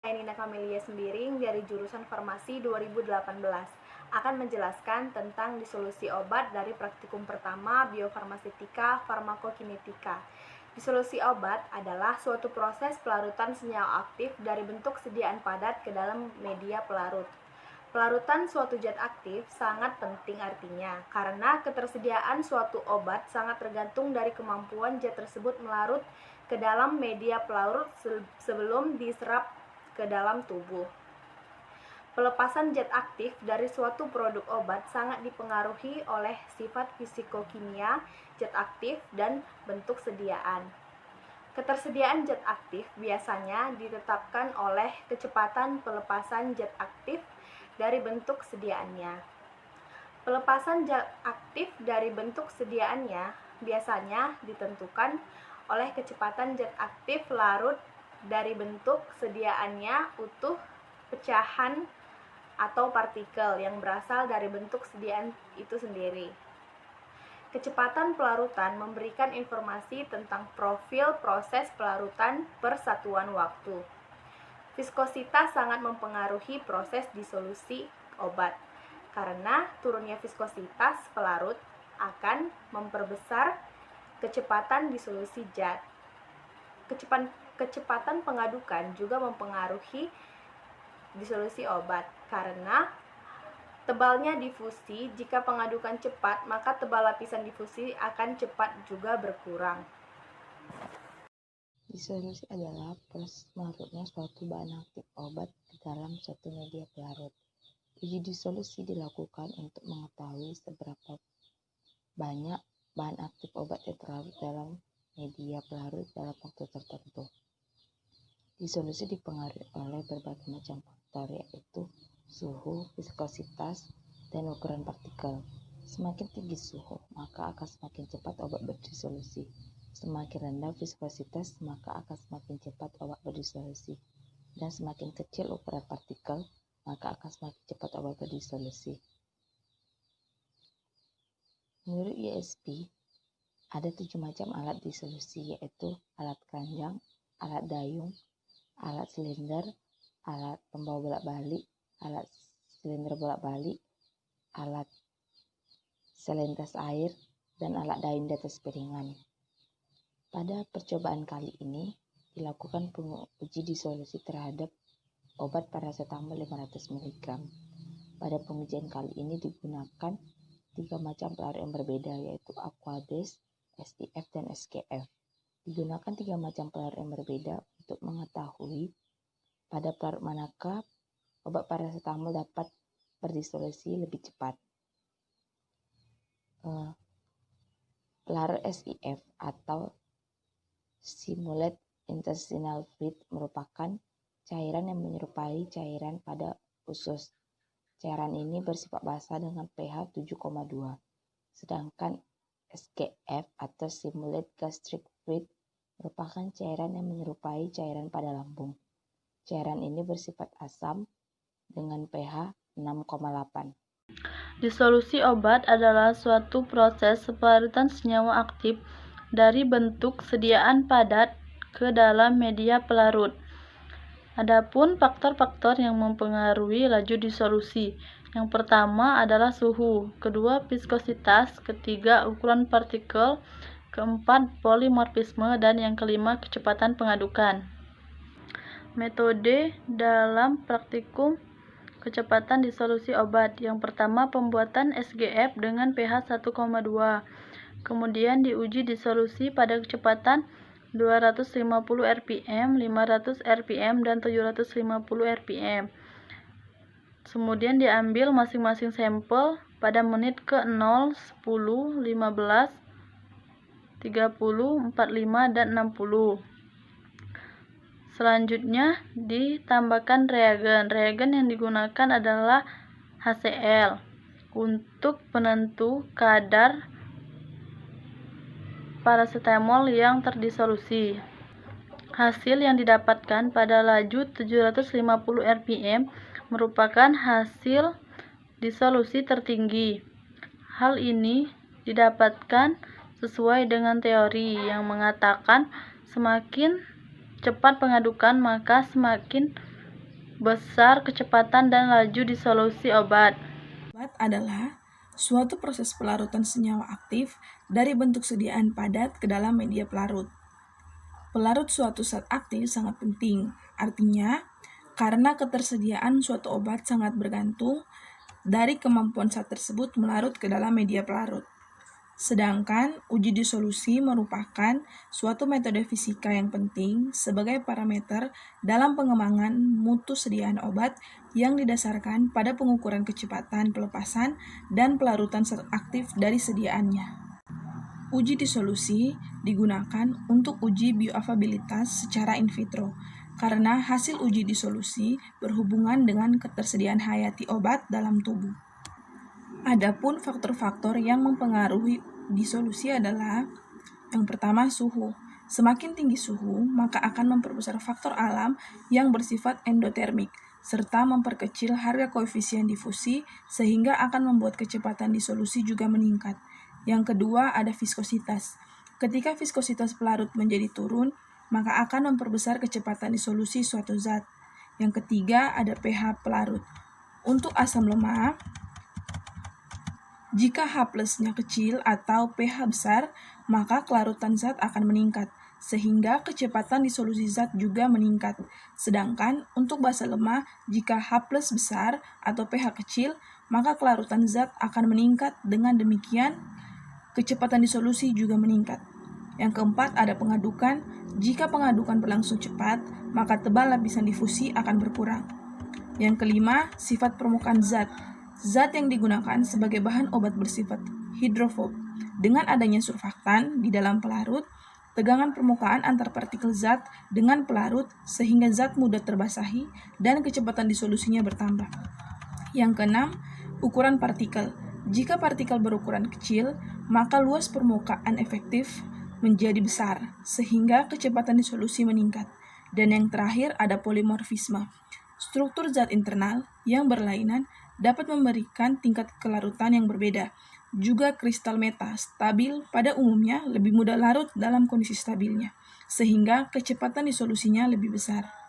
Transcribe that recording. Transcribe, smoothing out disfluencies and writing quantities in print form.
Nina Kamelia Sembiring dari jurusan Farmasi 2018 akan menjelaskan tentang disolusi obat dari praktikum pertama Biofarmasetika Farmakokinetika. Disolusi obat adalah suatu proses pelarutan senyawa aktif dari bentuk sediaan padat ke dalam media pelarut. Pelarutan suatu zat aktif sangat penting artinya, karena ketersediaan suatu obat sangat tergantung dari kemampuan zat tersebut melarut ke dalam media pelarut sebelum diserap ke dalam tubuh. Pelepasan zat aktif dari suatu produk obat sangat dipengaruhi oleh sifat fisikokimia zat aktif dan bentuk sediaan. Ketersediaan zat aktif biasanya ditetapkan oleh kecepatan pelepasan zat aktif dari bentuk sediaannya. Pelepasan zat aktif dari bentuk sediaannya biasanya ditentukan oleh kecepatan zat aktif larut dari bentuk sediaannya utuh, pecahan, atau partikel yang berasal dari bentuk sediaan itu sendiri. Kecepatan pelarutan memberikan informasi tentang profil proses pelarutan per satuan waktu. Viskositas sangat mempengaruhi proses disolusi obat, karena turunnya viskositas pelarut akan memperbesar kecepatan disolusi zat. Kecepatan pengadukan juga mempengaruhi disolusi obat, karena tebalnya difusi. Jika pengadukan cepat, maka tebal lapisan difusi akan cepat juga berkurang. Disolusi adalah proses larutnya suatu bahan aktif obat ke dalam suatu media pelarut. Uji disolusi dilakukan untuk mengetahui seberapa banyak bahan aktif obat yang terlarut dalam media pelarut dalam waktu tertentu. Disolusi dipengaruhi oleh berbagai macam faktor, yaitu suhu, viskositas, dan ukuran partikel. Semakin tinggi suhu, maka akan semakin cepat obat berdisolusi. Semakin rendah viskositas, maka akan semakin cepat obat berdisolusi. Dan semakin kecil ukuran partikel, maka akan semakin cepat obat berdisolusi. Menurut USP, ada 7 macam alat disolusi, yaitu alat keranjang, alat dayung, alat silinder, alat pembawa bolak-balik, alat silinder bolak-balik, alat selintas air, dan alat dayung di atas piringan. Pada percobaan kali ini, dilakukan uji disolusi terhadap obat paracetamol 500 mg. Pada pengujian kali ini digunakan 3 macam pelarut yang berbeda, yaitu aquabase, STF, dan SKF. Digunakan 3 macam pelarut yang berbeda untuk mengetahui pada pelarut manakah obat paracetamol dapat berdisolusi lebih cepat. Pelarut SIF atau Simulated Intestinal Fluid merupakan cairan yang menyerupai cairan pada usus. Cairan ini bersifat basah dengan pH 7,2. Sedangkan SGF atau Simulated Gastric Fluid merupakan cairan yang menyerupai cairan pada lambung. Cairan ini bersifat asam dengan pH 6,8. Disolusi obat adalah suatu proses pelarutan senyawa aktif dari bentuk sediaan padat ke dalam media pelarut. Adapun faktor-faktor yang mempengaruhi laju disolusi. Yang pertama adalah suhu, kedua viskositas, ketiga ukuran partikel, keempat polimorfisme, dan yang kelima kecepatan pengadukan. Metode dalam praktikum kecepatan disolusi obat. Yang pertama, pembuatan SGF dengan pH 1,2. Kemudian diuji disolusi pada kecepatan 250 rpm, 500 rpm, dan 750 rpm. Kemudian diambil masing-masing sampel pada menit ke 0, 10, 15, 30, 45, dan 60. Selanjutnya ditambahkan reagen. Reagen yang digunakan adalah HCl untuk penentu kadar paracetamol yang terdisolusi. Hasil yang didapatkan pada laju 750 rpm merupakan hasil disolusi tertinggi. Hal ini didapatkan sesuai dengan teori yang mengatakan semakin cepat pengadukan maka semakin memperbesar kecepatan dan laju disolusi obat. Obat adalah suatu proses pelarutan senyawa aktif dari bentuk sediaan padat ke dalam media pelarut. Pelarut suatu zat aktif sangat penting, artinya karena ketersediaan suatu obat sangat bergantung dari kemampuan zat tersebut melarut ke dalam media pelarut. Sedangkan uji disolusi merupakan suatu metode fisika yang penting sebagai parameter dalam pengembangan mutu sediaan obat yang didasarkan pada pengukuran kecepatan pelepasan dan pelarutan zat aktif dari sediaannya. Uji disolusi digunakan untuk uji bioavailabilitas secara in vitro, karena hasil uji disolusi berhubungan dengan ketersediaan hayati obat dalam tubuh. Adapun faktor-faktor yang mempengaruhi disolusi adalah yang pertama suhu. Semakin tinggi suhu, maka akan memperbesar faktor alam yang bersifat endotermik, serta memperkecil harga koefisien difusi sehingga akan membuat kecepatan disolusi juga meningkat. Yang kedua ada viskositas. Ketika viskositas pelarut menjadi turun, maka akan memperbesar kecepatan disolusi suatu zat. Yang ketiga ada pH pelarut. Untuk asam lemak, jika H+-nya kecil atau pH besar, maka kelarutan zat akan meningkat, sehingga kecepatan disolusi zat juga meningkat. Sedangkan untuk basa lemah, jika H+ besar atau pH kecil, maka kelarutan zat akan meningkat. Dengan demikian, kecepatan disolusi juga meningkat. Yang keempat ada pengadukan. Jika pengadukan berlangsung cepat, maka tebal lapisan difusi akan berkurang. Yang kelima, sifat permukaan zat. Zat yang digunakan sebagai bahan obat bersifat hidrofob. Dengan adanya surfaktan di dalam pelarut, tegangan permukaan antar partikel zat dengan pelarut sehingga zat mudah terbasahi dan kecepatan disolusinya bertambah. Yang keenam, ukuran partikel. Jika partikel berukuran kecil, maka luas permukaan efektif menjadi besar, sehingga kecepatan disolusi meningkat. Dan yang terakhir ada polimorfisme. Struktur zat internal yang berlainan dapat memberikan tingkat kelarutan yang berbeda. Juga kristal meta stabil pada umumnya lebih mudah larut dalam kondisi stabilnya, sehingga kecepatan disolusinya lebih besar.